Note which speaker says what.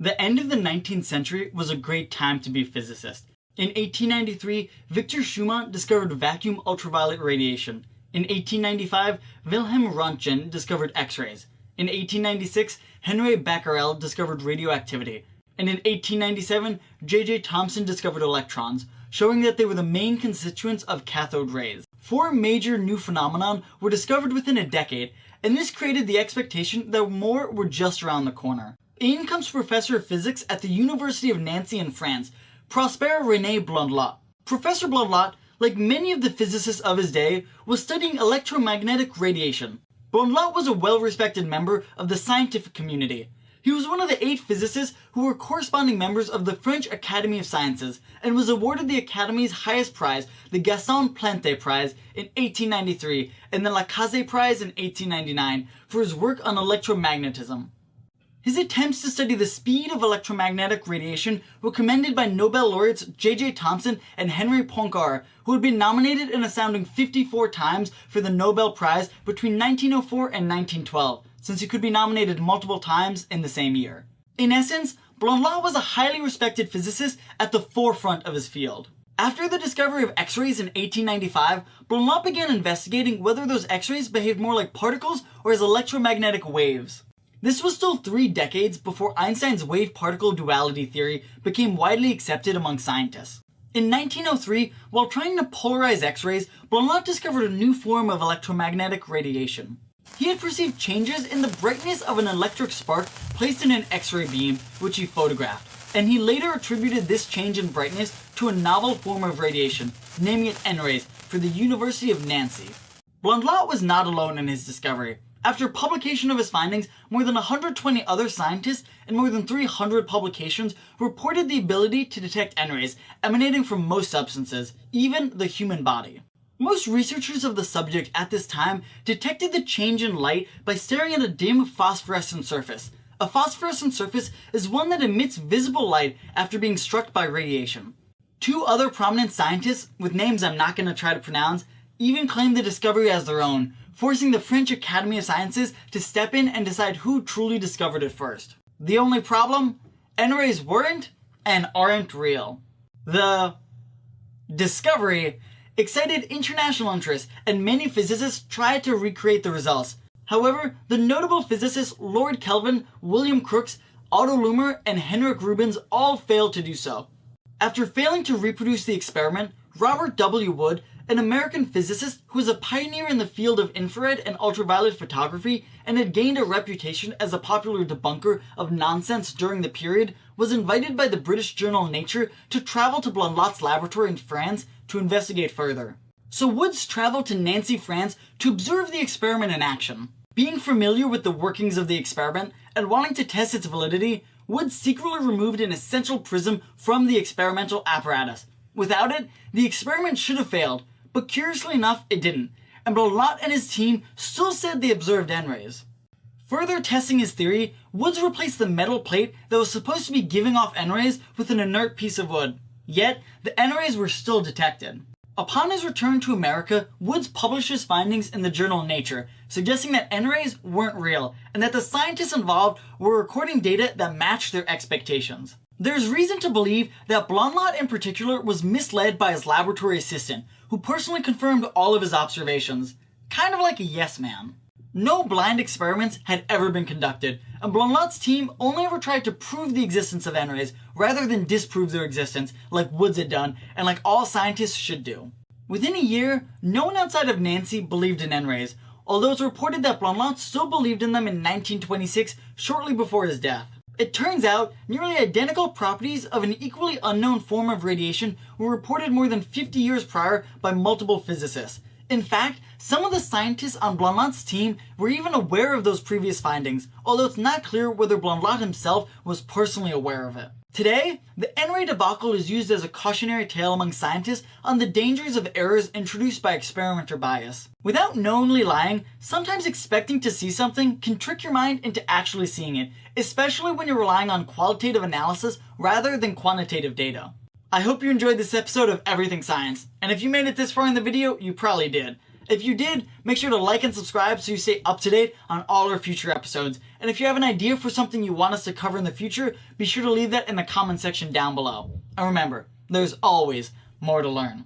Speaker 1: The end of the 19th century was a great time to be a physicist. In 1893, Victor Schumann discovered vacuum ultraviolet radiation. In 1895, Wilhelm Röntgen discovered X-rays. In 1896, Henri Becquerel discovered radioactivity. And in 1897, J.J. Thomson discovered electrons, showing that they were the main constituents of cathode rays. 4 major new phenomena were discovered within a decade, and this created the expectation that more were just around the corner. In comes Professor of Physics at the University of Nancy in France, Prosper René Blondlot. Professor Blondlot, like many of the physicists of his day, was studying electromagnetic radiation. Blondlot was a well-respected member of the scientific community. He was one of the 8 physicists who were corresponding members of the French Academy of Sciences and was awarded the Academy's highest prize, the Gaston Planté Prize, in 1893 and the Lacaze Prize in 1899 for his work on electromagnetism. His attempts to study the speed of electromagnetic radiation were commended by Nobel laureates J.J. Thomson and Henri Poincaré, who had been nominated an astounding 54 times for the Nobel Prize between 1904 and 1912, since he could be nominated multiple times in the same year. In essence, Blondlot was a highly respected physicist at the forefront of his field. After the discovery of X-rays in 1895, Blondlot began investigating whether those X-rays behaved more like particles or as electromagnetic waves. This was still 3 decades before Einstein's wave-particle duality theory became widely accepted among scientists. In 1903, while trying to polarize X-rays, Blondlot discovered a new form of electromagnetic radiation. He had perceived changes in the brightness of an electric spark placed in an X-ray beam, which he photographed, and he later attributed this change in brightness to a novel form of radiation, naming it N-rays, for the University of Nancy. Blondlot was not alone in his discovery. After publication of his findings, more than 120 other scientists and more than 300 publications reported the ability to detect N-rays emanating from most substances, even the human body. Most researchers of the subject at this time detected the change in light by staring at a dim phosphorescent surface. A phosphorescent surface is one that emits visible light after being struck by radiation. 2 other prominent scientists, with names I'm not going to try to pronounce, even claimed the discovery as their own, forcing the French Academy of Sciences to step in and decide who truly discovered it first. The only problem? N-rays weren't and aren't real. The discovery excited international interest, and many physicists tried to recreate the results. However, the notable physicists Lord Kelvin, William Crookes, Otto Luhmer, and Henrik Rubens all failed to do so. After failing to reproduce the experiment, Robert W. Wood, an American physicist who was a pioneer in the field of infrared and ultraviolet photography and had gained a reputation as a popular debunker of nonsense during the period, was invited by the British journal Nature to travel to Blondlot's laboratory in France to investigate further. So Woods traveled to Nancy, France to observe the experiment in action. Being familiar with the workings of the experiment and wanting to test its validity, Woods secretly removed an essential prism from the experimental apparatus. Without it, the experiment should have failed, but curiously enough, it didn't, and Blondlot and his team still said they observed N-rays. Further testing his theory, Woods replaced the metal plate that was supposed to be giving off N-rays with an inert piece of wood. Yet, the N-rays were still detected. Upon his return to America, Woods published his findings in the journal Nature, suggesting that N-rays weren't real, and that the scientists involved were recording data that matched their expectations. There's reason to believe that Blondlot in particular was misled by his laboratory assistant, who personally confirmed all of his observations. Kind of like a yes man. No blind experiments had ever been conducted, and Blondlot's team only ever tried to prove the existence of N-rays rather than disprove their existence, like Woods had done, and like all scientists should do. Within a year, no one outside of Nancy believed in N-rays, although it's reported that Blondlot still believed in them in 1926, shortly before his death. It turns out, nearly identical properties of an equally unknown form of radiation were reported more than 50 years prior by multiple physicists. In fact, some of the scientists on Blondlot's team were even aware of those previous findings, although it's not clear whether Blondlot himself was personally aware of it. Today, the N-ray debacle is used as a cautionary tale among scientists on the dangers of errors introduced by experimenter bias. Without knowingly lying, sometimes expecting to see something can trick your mind into actually seeing it, especially when you're relying on qualitative analysis rather than quantitative data. I hope you enjoyed this episode of Everything Science, and if you made it this far in the video, you probably did. If you did, make sure to like and subscribe so you stay up to date on all our future episodes. And if you have an idea for something you want us to cover in the future, be sure to leave that in the comment section down below. And remember, there's always more to learn.